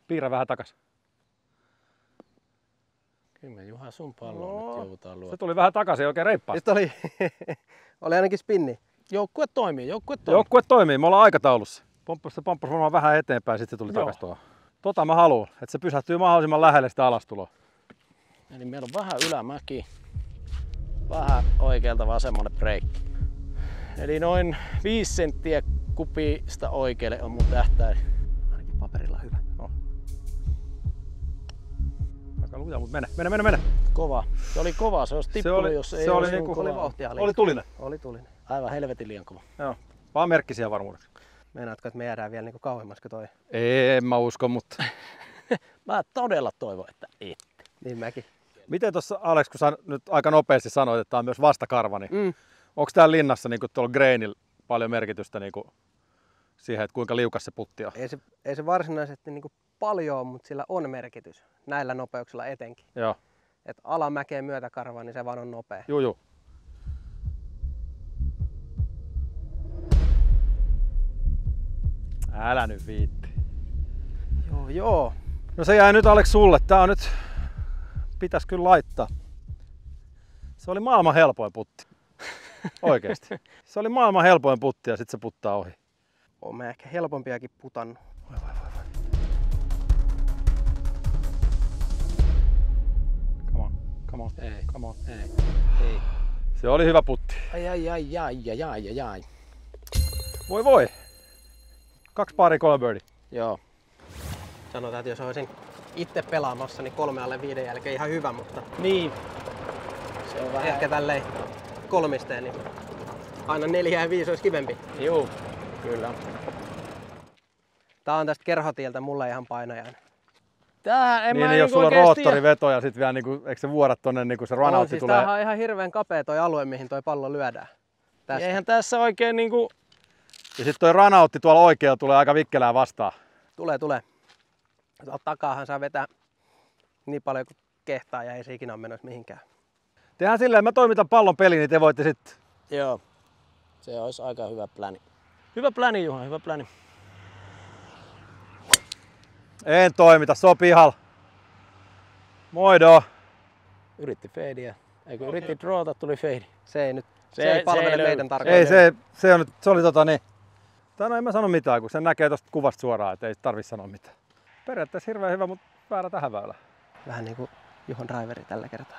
Piirrä vähän takas. Kyllä me Juha sun palloon nyt joudutaan Se luottamaan. tuli vähän takaisin oikein reippaasti. Nyt oli ainakin spinni. Joukkue toimii. Joukkue toimii, me ollaan aikataulussa. Pomppas varmaan vähän eteenpäin, sitten se tuli takaisin tuohon. Mä haluan, että se pysähtyy mahdollisimman lähelle sitä alastuloa. Eli meillä on vähän ylämäki, vähän oikealta vasemmalle breikki. Eli noin 5 senttiä kupista oikealle on mun tähtäin. Ainakin paperilla hyvä. No. Aika luja, mutta mene. Kova. Se oli kova, se olisi tippunut, jos ei se oli olisi niinku, kova. Oli vauhtia liikaa. Oli tulinen. Oli tulinen. Aivan helvetin liian kova. Joo. Vaan merkkisiä varmuudeksi. Meinaatko, että me jäädään vielä niinku kauemmas kuin toi? En mä usko, mutta Mä todella toivon, että et. Niin mäkin. miten tuossa Alex, kun sä nyt aika nopeasti sanoit, että tää on myös vastakarva, niin onko täällä linnassa niin tuolla grainilla paljon merkitystä niin siihen, että kuinka liukas se putti on? Ei se varsinaisesti niinku paljon, mutta sillä on merkitys. Näillä nopeuksilla etenkin. Joo. Et alamäkeen myötäkarva, niin se vaan on nopea. Juu. Älä nyt viitti. Joo. No se jäi nyt Alex sulle. Tää on nyt... Pitäis kyllä laittaa. Se oli maailman helpoin putti. Oikeesti. Se oli maailman helpoin putti ja sit se puttaa ohi. Oon mä ehkä helpompiakin putannut. Come on. Ei. Come on. Ei. Se oli hyvä putti. Ai. Voi. 2 pari 3 birdie. Joo. Sanotaan, että jos olisin itse pelaamassa, niin 3 alle 5 jälkeen ihan hyvä, mutta Niin. Se on vähän... ehkä tälleen kolmisteen, niin aina 4 ja 5 olisi kivempi. Juu, kyllä. Tää on tästä kerhotieltä mulle ihan painajainen. Tää en mä Niin, jos sulla on oikeesti roottoriveto ja sit vielä niinku, eikö se vuodat tonne niinku se runoutti Siis tulee. tämähän on ihan hirveän kapea toi alue, mihin toi pallo lyödään. Tästä. Eihän tässä oikein niinku... Ja sit toi runoutti tuolla oikealla tulee aika vikkelää vastaan. Tulee. Tuolta takaahan saa vetää niin paljon kuin kehtaa ja ei se ikinä ole menossa mihinkään. Tehdään silleen, mä toimitan pallon peliin, niin te voitte sit... Joo. Se olisi aika hyvä pläni. Hyvä pläni, Juha, hyvä pläni. En toimita, se on pihalla. Moido. Yritti feidiä. Eikö yritti drawta, tuli feidi. Se ei Se ei palvele löydy. meidän tarkoitusta. Ei, se oli niin. Tai no en mä sano mitään, kun sen näkee tosta kuvasta suoraan, että ei tarvi sanoa mitään. Periaatteessa hirveän hyvä, mutta väärä tähän väylään. Vähän niinku Juhon driveri tällä kertaa.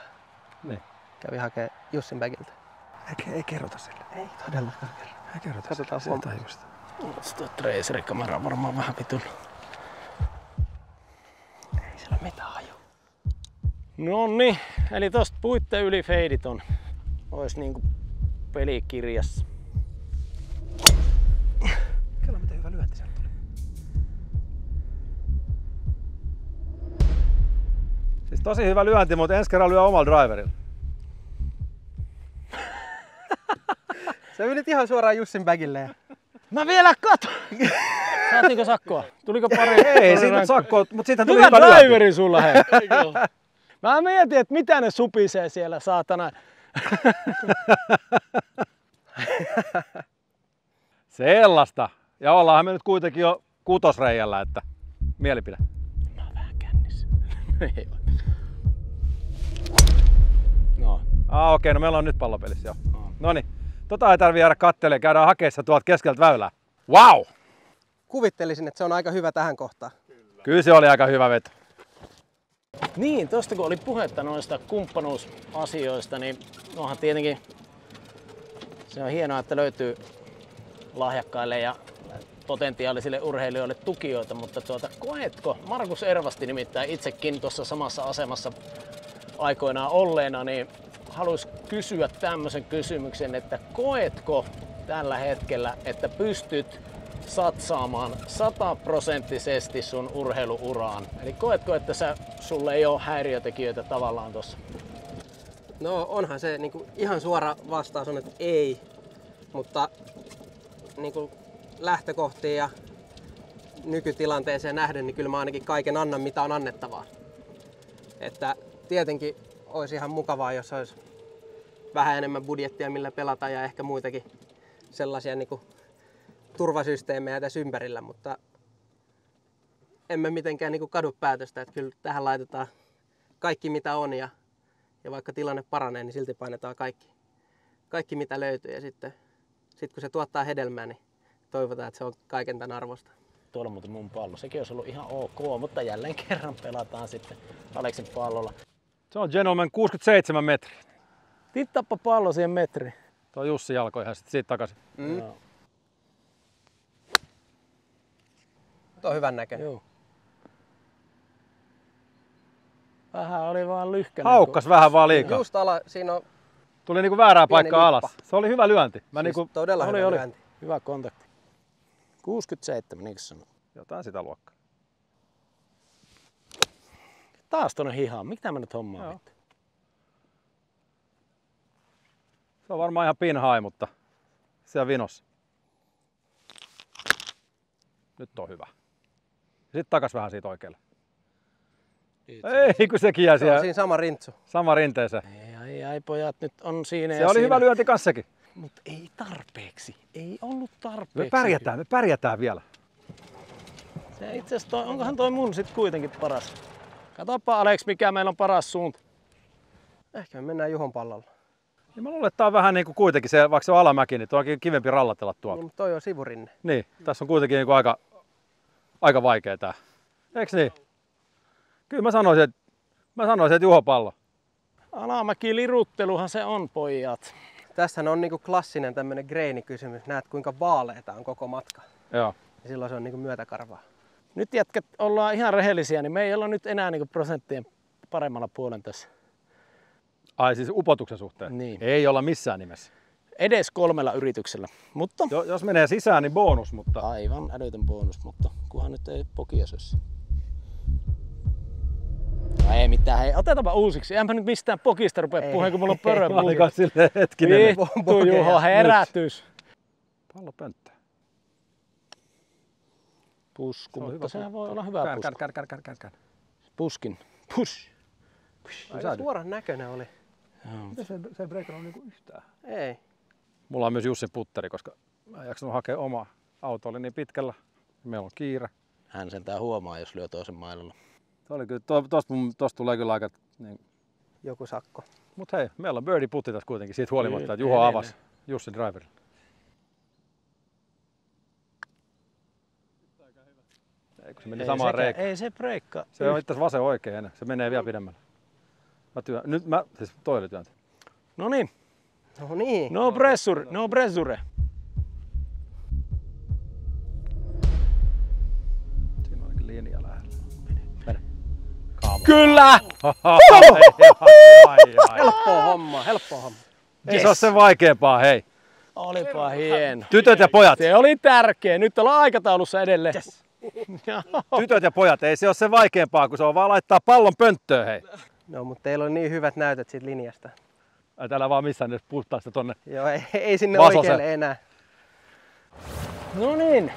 Niin. Kävi hakee Jussin bagilta. Ei kerrota sille. Ei todellakaan kerro. Ei kerrota Katsotaan sille. huomenna. Tuo tracerkamera on varmaan vähän vitun. Ei sillä ole mitään haju. Nonni, eli tosta puitte yli feidit on. Ois niinku pelikirjassa. Kyllä miten hyvä lyönti sieltä tuli. Siis tosi hyvä lyönti, mutta ensi kerran lyö omalla driverilla. Se menit ihan suoraan Jussin bagille. Ja... Mä vielä katon! Saatiinko sakkoa? Tuliko pari? Ei, siitä on sakkoa, mutta siitä tuli Hyvä hyvä lyönti. driveri sulla hei. Mä mietin, että mitä ne supisee siellä, saatana. Sellaista. Ja ollaanhan me nyt kuitenkin jo kutosreijällä, että mielipide. Mä oon vähän kännissä. Ei oo. No. Okei, no meillä on nyt pallopelissä jo. Noniin, tota ei tarvii jäädä kattelemaan, käydään hakeessa tuolta keskeltä väylää. Wow! Kuvittelisin, että se on aika hyvä tähän kohtaan. Kyllä se oli aika hyvä veto. Niin, tosta kun oli puhetta noista kumppanuusasioista, niin onhan tietenkin se on hienoa, että löytyy lahjakkaille ja potentiaalisille urheilijoille tukijoita, mutta koetko, Markus Ervasti nimittäin itsekin tuossa samassa asemassa aikoinaan olleena, niin haluais kysyä tämmöisen kysymyksen, että koetko tällä hetkellä, että pystyt satsaamaan 100% sun urheiluuraan? Eli koetko, että sulle ei ole häiriötekijöitä tavallaan tossa? No onhan se niinku ihan suora vastaus on, että ei. Mutta niinku lähtökohtiin ja nykytilanteeseen nähden, niin kyllä mä ainakin kaiken annan, mitä on annettavaa. Että tietenkin olisi ihan mukavaa, jos olisi vähän enemmän budjettia, millä pelata ja ehkä muitakin sellaisia niin kuin turvasysteemejä tässä ympärillä, mutta emme mitenkään niin kuin kadu päätöstä, että kyllä tähän laitetaan kaikki mitä on ja vaikka tilanne paranee, niin silti painetaan kaikki mitä löytyy ja sitten kun se tuottaa hedelmää, niin toivotaan, että se on kaiken tämän arvosta. Tuolla on muuten mun pallo. Sekin olisi ollut ihan ok, mutta jälleen kerran pelataan sitten Aleksin pallolla. Se on Gentleman 67 metriä. Tittaappa pallo siihen metriin. Tuo Jussi jalkoi ihan siitä takaisin. Joo. Tuo on hyvän näköinen. Joo. Vähän oli vaan lyhkäinen. Haukkas vähän vaan liikaa. Just siinä on Tuli niinku väärää pieni paikkaa lippa. alas. Se oli hyvä lyönti. Mä siis niinku, todella hyvä lyönti. Hyvä kontakti. 67, niinkö sanoo? jotain sitä luokkaa. Taas tonne hihaan. Mitä mä nyt hommaan? Se on varmaan ihan pinhai, mutta siellä vinossa. Nyt on hyvä. Sitten takas vähän siitä oikealle. Ei, kun sekin jää siellä. Siinä sama rintsu. Sama rinteeseen. Ei pojat, nyt on siinä. Se oli hyvä lyönti kans sekin. Mutta ei tarpeeksi. Ei ollut tarpeeksi. Me pärjätään vielä. Se itse asiassa, onkohan toi mun sit kuitenkin paras? Katoppa Aleks, mikä meillä on paras suunta. Ehkä me mennään Juhon pallolla. Niin mä luulen, että tää on vähän niinku kuitenkin, se, vaikka se on alamäki, niin tuo onkin kivempi rallatella tuolta. Niin, mutta toi on sivurinne. Niin, tässä on kuitenkin niinku aika vaikea tää. Eiks niin? Kyllä mä sanoisin, että Juho pallo. Alamäki lirutteluhan se on, pojat. Tässähän on niinku klassinen tämmönen greinikysymys. Näet kuinka vaaleeta on koko matka. Joo. Ja silloin se on niinku myötäkarvaa. Nyt jätkät ollaan ihan rehellisiä, niin me ei olla nyt enää niinku prosenttien paremmalla puolen tässä. Ai siis upotuksen suhteen? Niin. Ei olla missään nimessä. Edes 3 yrityksellä, mutta Jos menee sisään, niin bonus, mutta... aivan älytön bonus, mutta kunhan nyt ei pokia sössä. No ei mitään, hei, otetaanpa uusiksi. Enpä nyt mistään pokista rupea puheen, kun mulla on pörö Mä olin kanssa silleen hetkinen. Vittu Juho, herätys. Pallo pönttää. Pusku, Se on mutta hyvä sehän voi olla hyvä pusku. Kään. Puskin. Push. Aika suoran näköinen oli. Miten se breaker on niinku yhtään? Ei. Mulla on myös Jussin putteri, koska mä en jaksanut hakea omaa. Auto oli niin pitkällä. Meillä on kiire. Hän sentään huomaa, jos lyö toisen mailalla. Se oli kyllä, tosta tulee kyllä aika... Niin. Joku sakko. Mut hei, meillä on birdie putti tässä kuitenkin siitä huolimatta, Kyllä, että Juho edelleen. avasi Jussin driverille. Ei, kun se meni samaan reikään. Ei se breikkaa. Se on itse asiassa vasen oikein enää. Se menee vielä pidemmälle. Siis toi oli työntä. No niin, No niin. no pressure. Siinä on ainakin linja lähellä. Mene. Kyllä! Helppoa hommaa. Ei se ole sen vaikeampaa, hei. Olipa hieno. Tytöt ja pojat. Se oli tärkeä. Nyt ollaan aikataulussa edelleen. Yes. Tytöt ja pojat, ei se ole sen vaikeampaa, kun se on vaan laittaa pallon pönttöön, hei. No, mutta teillä on niin hyvät näytöt siitä linjasta. Ei täällä vaan missään edes puhtaa sitä tonne. Joo, ei sinne Vasose. oikealle enää. No niin.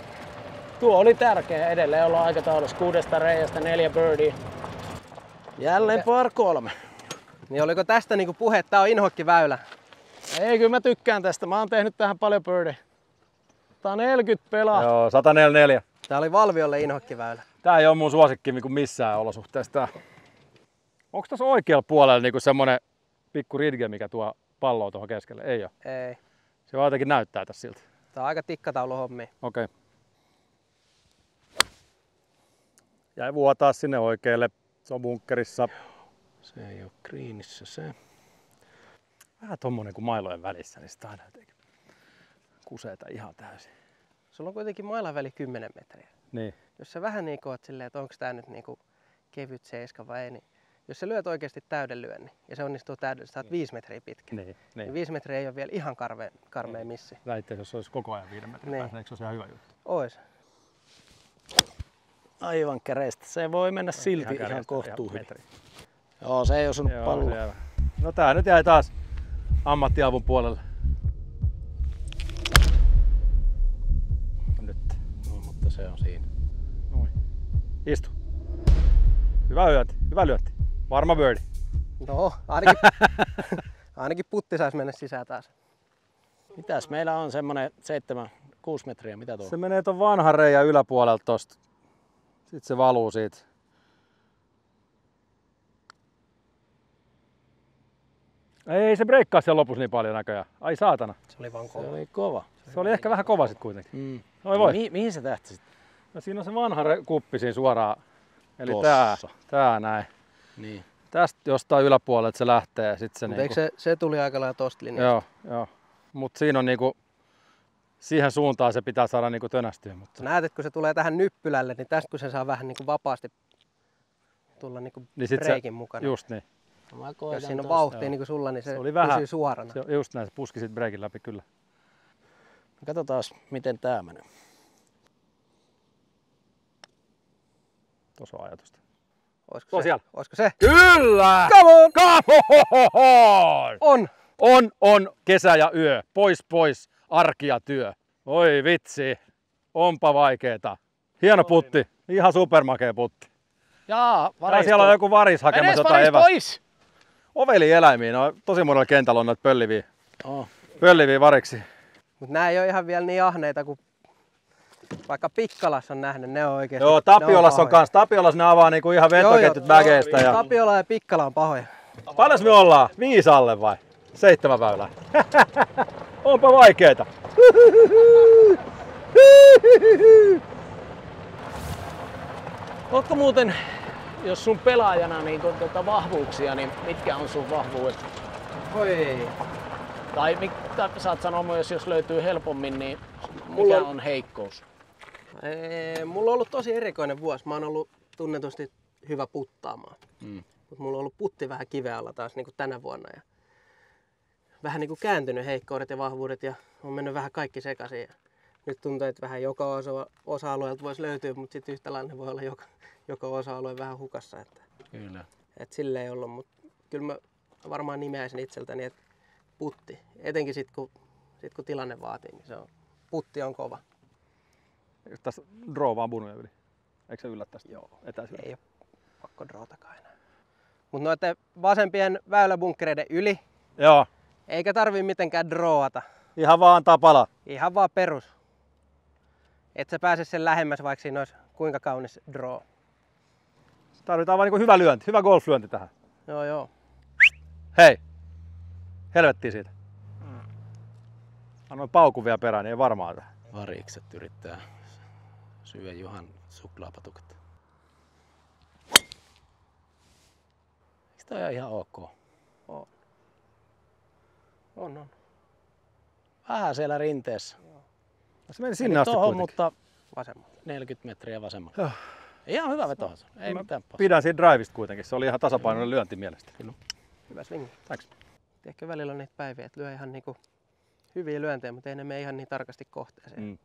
Tuo oli tärkeä. Edelleen ollaan aikataulussa 6 reiästä 4 birdie. Jälleen par 3. Niin oliko tästä niinku puhe, että tää on inhokkiväylä? Ei, kyllä mä tykkään tästä. Mä oon tehnyt tähän paljon birdie. 140 pelaa. Joo, 144. Tää oli Valviolle inhokkiväylä. Tää ei ole mun suosikki niinku missään olosuhteessa. Onko tässä oikealla puolella niinku semmonen pikku ridge, mikä tuo palloa tuohon keskelle? Ei oo. Ei. Se vaan jotenkin näyttää tässä siltä. Tää on aika tikkatauluhommia. Okei. Jäi vuotaa sinne oikealle. Se on bunkkerissa. Se ei oo greenissä se. Vähän tommonen kuin mailojen välissä, niin sitä aina jotenkin kuseeta ihan täysin. Sulla on kuitenkin mailan väli 10 metriä. Niin. Jos sä vähän niin koot silleen, että onko tää nyt niinku kevyt seiska vai ei, niin jos sä lyöt oikeasti täyden lyönnin ja se onnistuu täydellisesti, sä oot 5 metriä pitkä. Niin. 5 metriä ei ole vielä ihan karmea missi. Väittäisi, jos se olisi koko ajan 5 metrin Niin. päässä, eikö se olisi ihan hyvä juttu? Ois. Aivan käreistä. Se voi mennä silti ihan kädestä, kohtuu ihan hyvin. metri. Joo, se ei osunut Joo, palloa. selvä. No tää nyt jäi taas ammattiavun puolelle. Nyt. No, mutta se on siinä. Noin. Istu. Hyvä lyönti. Varma birdie. No, ainakin, Ainakin putti saisi mennä sisään taas. Mitäs meillä on semmonen 7-6 metriä, mitä tuo? Se menee ton vanhan reijän yläpuolelta tosta. Sitten se valuu siitä. Ei se breikkaa siellä lopussa niin paljon näköjään. Ai saatana. Se oli vaan Se kova. oli kova. Se oli ehkä vähän kova sit kuitenkin. Oi No, voi. mihin se tähti sitten? No siinä on se vanha kuppi siinä suoraan. Eli Tossa. tää näin. Niin. Tästä jostain yläpuolelta se lähtee ja sit se Mutta eikö se tuli aika lailla tosta linjasta? Joo. Mut siinä on niinku, siihen suuntaan se pitää saada niinku tönästyä. Mutta Näet, että kun se tulee tähän nyppylälle, niin tästä kun se saa vähän niinku vapaasti tulla niinku niin sit breikin mukana. just niin. No mä Jos koitan siinä on tosta. vauhtia niin kuin sulla, niin se oli vähän- pysyy suorana. Se, just näin, se puski sit breikin läpi kyllä. Katsotaan miten tää menee. Tuossa on ajatusta. Olisiko Tuo se? siellä. Olisiko se? Kyllä! Come on! Come on! On! On kesä ja yö. Pois, arki ja työ. Oi vitsi, onpa vaikeeta. Hieno putti, ihan supermakea putti. Jaa, Ja siellä on joku varis hakemassa jotain evästä. pois! Ovelieläimiä, no tosi monella kentällä on noita Oh. pölliviä variksi. Mutta nämä ei ole ihan vielä niin ahneita kuin vaikka Pikkalassa on nähnyt, ne on oikeesti. Joo, Tapiolassa on pahoja. kans. Tapiolassa ne avaa niinku ihan vetoketjut bägeistä. Ja... Tapiola ja Pikkala on pahoja. Paljon me ollaan? 5 alle vai? 7 väylää. Onpa vaikeeta. Ootko muuten, jos sun pelaajana niin vahvuuksia, niin mitkä on sun vahvuudet? Oi. Tai saat sanoa myös, jos löytyy helpommin, niin Mulla mikä on- on heikkous? Mulla on ollut tosi erikoinen vuosi. Mä oon ollut tunnetusti hyvä puttaamaan. Mm. Mut mulla on ollut putti vähän kiveä alla taas niin kuin tänä vuonna. Ja vähän niin kuin kääntynyt heikkoudet ja vahvuudet ja on mennyt vähän kaikki sekaisin. Ja nyt tuntuu, että vähän joka osa-alueelta voisi löytyä, mutta sitten yhtälainen voi olla joka osa-alue vähän hukassa. Kyllä. Että sille ei ollut, mutta kyllä mä varmaan nimeäisin itseltäni, että putti. Etenkin sitten kun tilanne vaatii, niin se on, putti on kova. Eikö tässä draw vaan bunuja yli? Eikö se yllä tästä? Joo. Etäisyyden. Ei ole pakko drootakaan enää. Mutta noiden vasempien väyläbunkkereiden yli, Joo, eikä tarvii mitenkään droata. ihan vaan tapala. Ihan vaan perus. Et sä pääse sen lähemmäs, vaikka siinä olisi kuinka kaunis draw. Tarvitaan vaan niinku hyvä lyönti, hyvä golflyönti tähän. Joo. Hei! Helvettiin siitä. Annoin paukun vielä perään, niin ei varmaan tähän. Varikset yrittää syödä Juhan suklaapatukat. Eikö tää ole ihan ok? On. Vähän siellä rinteessä. Se meni sinne asti Tohon, kuitenkin. mutta Vasemmalla. 40 metriä vasemmalla. Joo. Ihan hyvä veto. Ei Mä mitään pahaa. Pidän siitä drivista kuitenkin, se oli ihan tasapainoinen lyönti mielestä. Hyvä swingi. Thanks. Ehkä välillä on niitä päiviä, että lyö ihan niinku hyviä lyöntejä, mutta ei ne mene ihan niin tarkasti kohteeseen. Mm.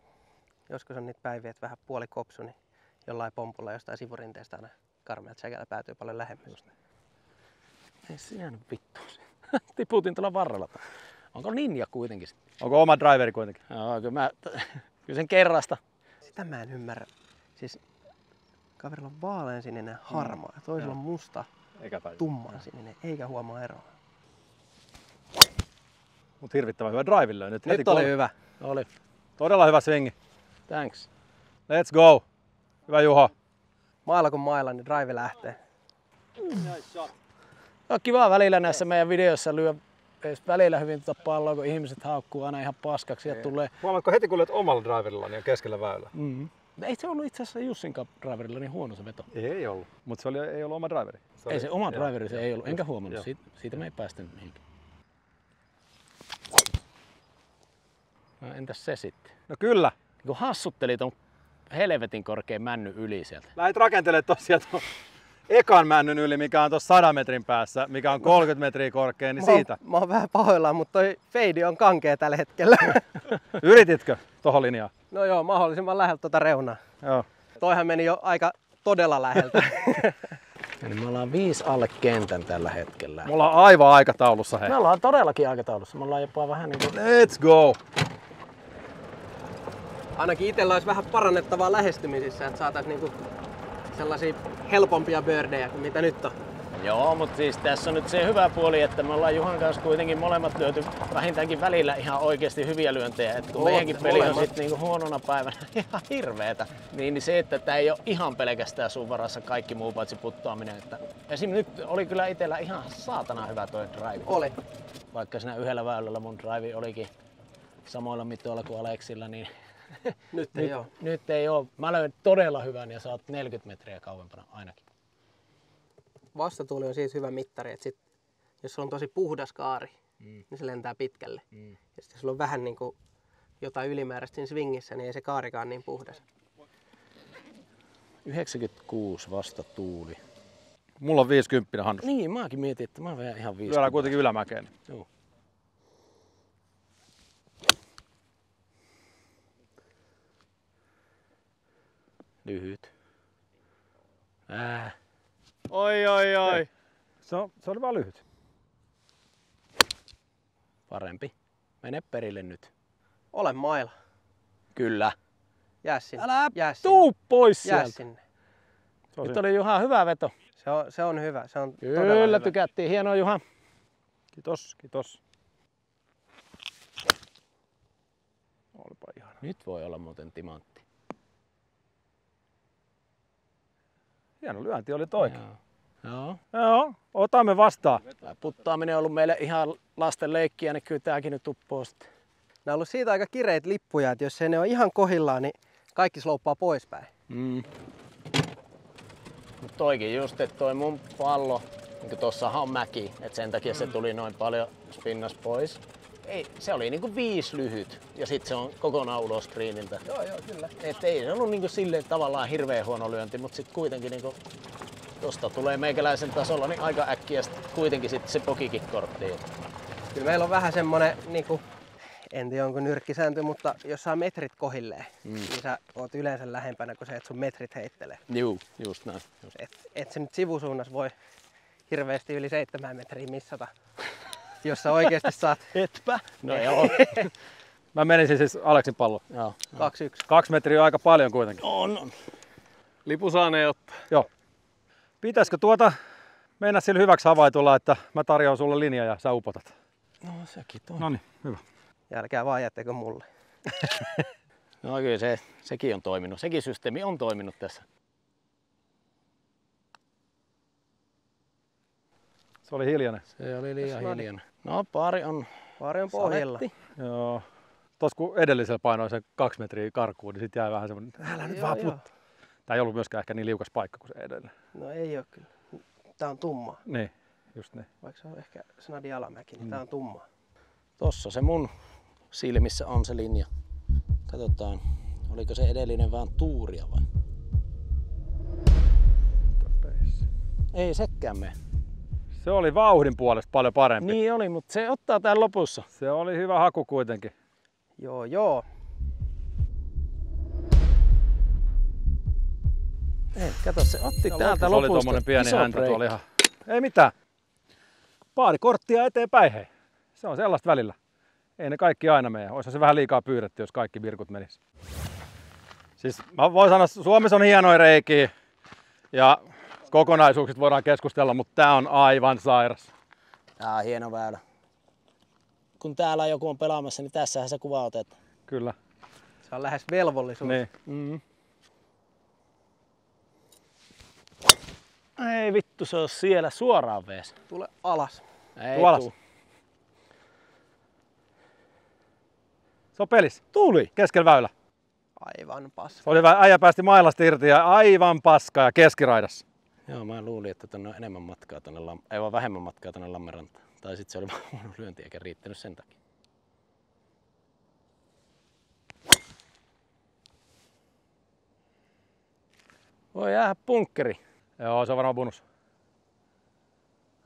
Joskus on niitä päiviä, että vähän puoli kopsu, niin jollain pompulla jostain sivurinteestä aina karmeelta säkällä päätyy paljon lähemmäs. Ei siinä nyt vittu. Tiputin tuolla varrella. Onko ninja kuitenkin? Onko oma driveri kuitenkin? Joo, kyllä sen kerrasta. Sitä mä en ymmärrä. Siis kaverilla on vaaleansininen harmaa ja toisella on musta Eikä päin. tummansininen, eikä huomaa eroa. Mut hirvittävän hyvä driville nyt. Nyt oli hyvä. Oli. Todella hyvä swingi. Thanks. Let's go. Hyvä Juho. Mailla kun mailla, niin drive lähtee. On kiva välillä näissä meidän videoissa lyö edes välillä hyvin palloa, kun ihmiset haukkuu aina ihan paskaksi ja tulee. Huomaatko heti kun lyöt omalla driverilla niin keskellä väylää? Mm. Ei se ollut itse asiassa Jussinkaan driverilla niin huono se veto. Ei ollut. Mutta ei ollut oma driveri. Ei se oma driveri se ei ollut, enkä huomannut. Joo. Siitä me ei päästä mihinkään. No, entäs se sitten? No kyllä. Kun hassutteli ton helvetin korkean männyn yli sieltä. Lähit rakentelemaan tosiaan tuon ekan männyn yli, mikä on tuossa 100 metrin päässä, mikä on 30 metriä korkea, niin siitä. Mä oon vähän pahoillaan, mutta toi feidi on kankea tällä hetkellä. Yrititkö tohon linjaan? No joo, mahdollisimman läheltä tuota reunaa. Joo. Toihan meni jo aika todella läheltä. Eli me ollaan 5 alle kentän tällä hetkellä. Me ollaan aivan aikataulussa hei. Me ollaan todellakin aikataulussa. Me ollaan jopa vähän niin kuin... Let's go! Ainakin itsellä olisi vähän parannettavaa lähestymisissä, että saataisiin niinku sellaisia helpompia birdejä kuin mitä nyt on. Joo, mutta siis tässä on nyt se hyvä puoli, että me ollaan Juhan kanssa kuitenkin molemmat lyöty vähintäänkin välillä ihan oikeasti hyviä lyöntejä. Et kun meidänkin peli on sitten niinku huonona päivänä ihan hirveetä, niin se, että tää ei ole ihan pelkästään sun varassa kaikki muu paitsi putoaminen. Että esim. Nyt oli kyllä itsellä ihan saatana hyvä toi drive. Oli. Vaikka siinä yhdellä väylällä mun drive olikin samoilla mitoilla kuin Aleksilla, niin nyt ei oo. Mä löin todella hyvän ja sä oot 40 metriä kauempana ainakin. Vastatuuli on siis hyvä mittari, että jos sulla on tosi puhdas kaari, niin se lentää pitkälle. Ja sitten jos sulla on vähän niin kuin jotain ylimääräistä siinä swingissä, niin ei se kaarikaan niin puhdas. 96 vastatuuli. Mulla on 50 handus. Niin, mäkin mietin, että mä vedän ihan 50. Lyödään kuitenkin ylämäkeen. Joo. Lyhyt. Oi. Se oli vaan lyhyt. Parempi. Mene perille nyt. Ole mailla. Kyllä. Jää sinne. Älä Jää tuu pois Jää sieltä. sinne. Nyt oli Juha hyvä veto. Se on hyvä. Se on todella Kyllä, hyvä. tykättiin. Hienoa Juha. Kiitos. Olipa ihana. Nyt voi olla muuten timantti. Hieno lyönti oli toikin. Joo. Joo, otamme vastaan. Tämä puttaaminen on ollut meille ihan lasten leikkiä, niin kyllä tääkin nyt uppoo sitten. Nämä on ollut siitä aika kireitä lippuja, että jos ei ne ole ihan kohillaan, niin kaikki slouppaa poispäin. Mut toikin just, että toi mun pallo, niin tossahan on mäki, että sen takia se tuli noin paljon spinnas pois. Ei, se oli niinku 5 lyhyt ja sitten se on kokonaan ulos screeniltä. Joo, kyllä. Et ei se ollut niinku silleen tavallaan hirveän huono lyönti, mutta sitten kuitenkin niinku tosta tulee meikäläisen tasolla niin aika äkkiä kuitenkin sitten se pokikin korttiin. Kyllä meillä on vähän semmonen, niinku, en tiedä onko nyrkkisääntö, mutta jos saa metrit kohilleen, niin sä oot yleensä lähempänä kuin se, että sun metrit heittelee. Juu, just näin. Just. Et se nyt sivusuunnassa voi hirveästi yli 7 metriä missata, jos sä oikeesti saat. Etpä? No joo. Mä menisin siis Aleksin palloon. Joo. 2-1. 2 metriä on aika paljon kuitenkin. On. Lipu saaneen ottaa. Joo. Pitäisikö mennä sillä hyväksi havaitulla, että mä tarjoan sulle linja ja sä upotat? No sekin toi. Noniin, hyvä. Ja älkää vaan jättäkö mulle. No kyllä sekin on toiminut. Sekin systeemi on toiminut tässä. Se oli hiljainen. Se oli liian hiljainen. No pari on pohjalla. saletti. Joo. Tuossa kun edellisellä painoin sen 2 metriä karkuun, niin sit jäi vähän semmonen, älä nyt vaan puttaa. Tää ei ollut myöskään ehkä niin liukas paikka kuin se edellinen. No ei oo kyllä. Tää on tumma. Niin, just niin. Vaikka se on ehkä snadi alamäki, niin tää on tumma. Tossa se mun silmissä on se linja. Katsotaan, oliko se edellinen vaan tuuria vai? Ei sekään mene. Se oli vauhdin puolesta paljon parempi. Niin oli, mutta se ottaa tän lopussa. Se oli hyvä haku kuitenkin. Joo. Ei, kato, se otti täältä lopusta. Oli tommonen pieni häntä tuolla ihan. Ei mitään. Pari korttia eteenpäin hei. Se on sellaista välillä. Ei ne kaikki aina mene. Oishan se vähän liikaa pyydetty, jos kaikki virkut menis. Siis mä voin sanoa, että Suomessa on hienoja reikiä. Ja kokonaisuuksista voidaan keskustella, mutta tää on aivan sairas. Tää on hieno väylä. Kun täällä joku on pelaamassa, niin tässähän se kuva otetaan. Kyllä. Se on lähes velvollisuus. Niin. Ei vittu, se on siellä suoraan vees. Tule alas. Ei Tuu alas. tuu. Se on pelissä. Tuli. Keskellä väylä. Aivan paska. Se oli hyvä. Äijä päästi mailasta irti ja aivan paska ja keskiraidassa. Joo, mä luulin, että tonne on enemmän matkaa tonne ei vaan vähemmän matkaa tonne Lammenrantaan. Tai sit se oli vaan huono lyönti eikä riittänyt sen takia. Voi jäädä punkkeri. Joo, se on varmaan bonus.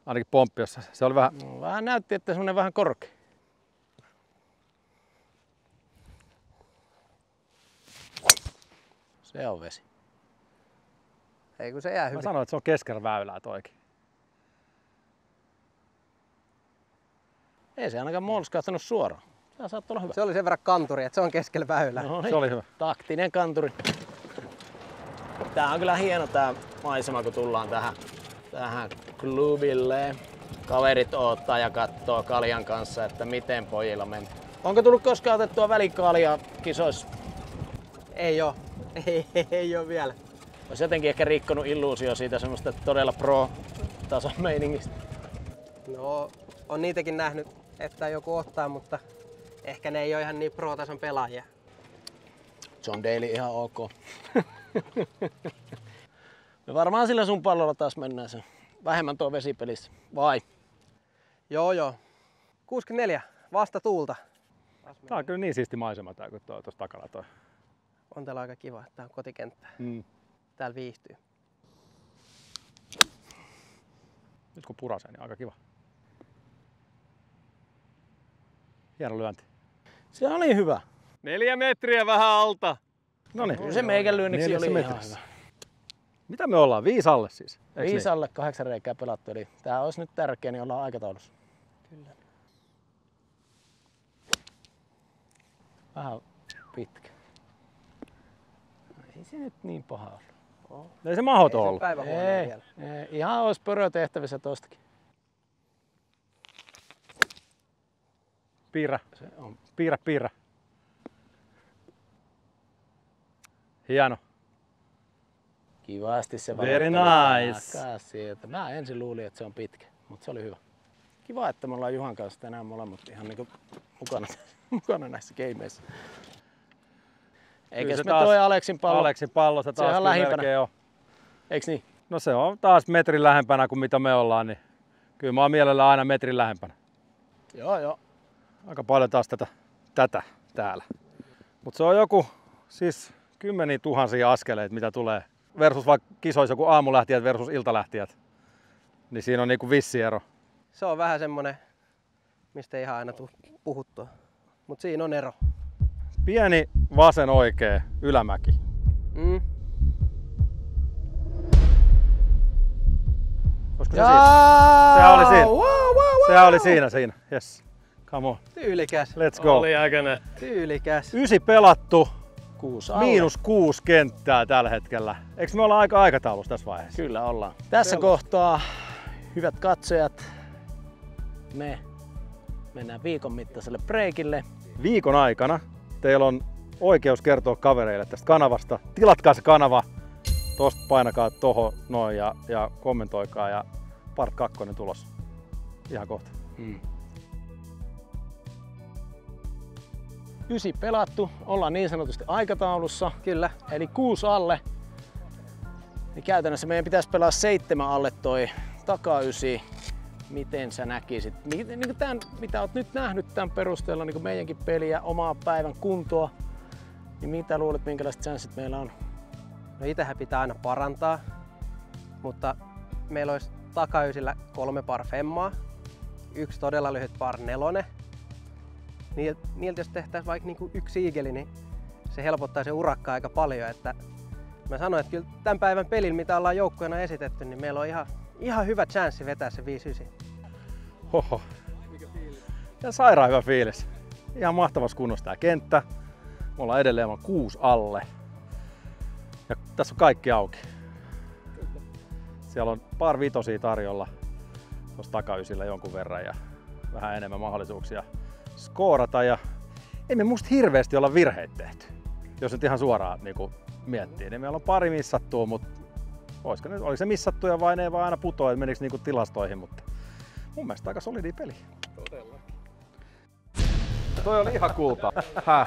Ainakin pomppi, jossa se oli vähän... No, vähän näytti, että semmonen vähän korkea. Se on vesi. Ei kun se jää hyvin. Mä sanoin, että se on keskellä väylää toikin. Ei se ainakaan molskahtanut suoraan. Tää saattaa olla hyvä. Se oli sen verran kanturi, että se on keskellä väylää. No niin. Se oli hyvä. Taktinen kanturi. Tää on kyllä hieno tää maisema, kun tullaan tähän klubille. Kaverit odottaa ja katsoo Kaljan kanssa, että miten pojilla meni. Onko tullut koskaan otettua välikaalia kisoissa? Ei oo. Ei oo vielä. Olisi jotenkin ehkä rikkonut illuusio siitä semmoista todella pro-tason meiningistä. No, on niitäkin nähnyt, että joku ottaa, mutta ehkä ne ei ole ihan niin pro-tason pelaajia. John Daly ihan ok. Me varmaan sillä sun pallolla taas mennään sen. Vähemmän tuo vesipelissä. Vai? Joo. 64. Vasta tuulta. Tää on kyllä niin siisti maisema tää, kun tuossa takana toi. On täällä aika kiva, että tää on kotikenttä. Täällä viihtyy. Nyt kun purasee, niin aika kiva. Hieno lyönti. Se oli hyvä. 4 metriä vähän alta. Noniin. Kyllä se meikän lyönniksi 4 oli ihan metrissä. hyvä. Mitä me ollaan? 5 alle siis? 5 alle 8 reikää pelattu, eli tää olisi nyt tärkeä, niin ollaan aikataulussa. Kyllä. Vähän pitkä. Ei se nyt niin paha ollut. Ei se mahdoton ollut. Päivähuoneen vielä. Ei, ihan olisi pörö tehtävissä tostakin. Piirrä. Se on. Piirrä. Hieno. Kivasti se Very valottaa nice. sieltä. Mä ensin luulin, että se on pitkä, mutta se oli hyvä. Kiva, että me ollaan Juhan kanssa tänään molemmat ihan niinku mukana näissä gameissa. Eikä se me taas toi Aleksin pallo. Aleksin pallo, se taas on kyllä lähimpänä. melkein on. Eiks niin? No se on taas metrin lähempänä kuin mitä me ollaan, niin kyllä mä oon mielellään aina metrin lähempänä. Joo. Aika paljon taas tätä täällä. Mutta se on joku siis 10 000 askeleita, mitä tulee. Versus vaikka kisoissa joku aamulähtijät versus iltalähtijät. Niin siinä on niinku vissi ero. Se on vähän semmonen, mistä ei ihan aina tule puhuttua. Mut siinä on ero. Pieni vasen oikea ylämäki. Olisiko se siinä? Sehän oli siinä. Sehän oli siinä. Yes. Come on. Tyylikäs. Let's go. Oli aika nätti. Tyylikäs. 9 pelattu. 6 alle. -6 kenttää tällä hetkellä. Eikö me olla aika aikataulussa tässä vaiheessa? Kyllä ollaan. Tässä kohtaa, hyvät katsojat, me mennään viikon mittaiselle breakille. Viikon aikana teillä on oikeus kertoa kavereille tästä kanavasta. Tilatkaa se kanava. Tosta painakaa toho noin ja kommentoikaa ja part 2 tulos. Ihan kohta. 9 pelattu, ollaan niin sanotusti aikataulussa, Kyllä. eli 6 alle. Niin käytännössä meidän pitäisi pelaa 7 alle toi taka 9. Miten sä näkisit? Niin tämän, mitä oot nyt nähnyt tämän perusteella, niin meidänkin peliä, omaa päivän kuntoa, niin mitä luulet, minkälaiset chanssit meillä on? No itähän pitää aina parantaa, mutta meillä olisi takaysillä 3 par femmaa, 1 todella lyhyt par 4. Niiltä jos tehtäisiin vaikka niinku 1 eageli, niin se helpottaisi se urakka aika paljon. Että mä sanoin, että kyllä tämän päivän pelin, mitä ollaan joukkueena esitetty, niin meillä on ihan hyvä chanssi vetää se 5-9. Hoho. Ja sairaan hyvä fiilis. Ihan mahtavassa kunnossa tää kenttä. Me ollaan edelleen 6 alle. Ja tässä on kaikki auki. Siellä on par vitosia tarjolla tuossa takaysillä jonkun verran ja vähän enemmän mahdollisuuksia skoorata. Ja ei me musta hirveästi olla virheitä tehty. Jos nyt ihan suoraan niin miettii, niin meillä on pari missattua, mutta oliko se missattuja vai ne ei vaan aina putoa, että menikö niinku tilastoihin, mutta mun mielestä aika solidi peli. Todellakin. Toi oli ihan kulta. Häh?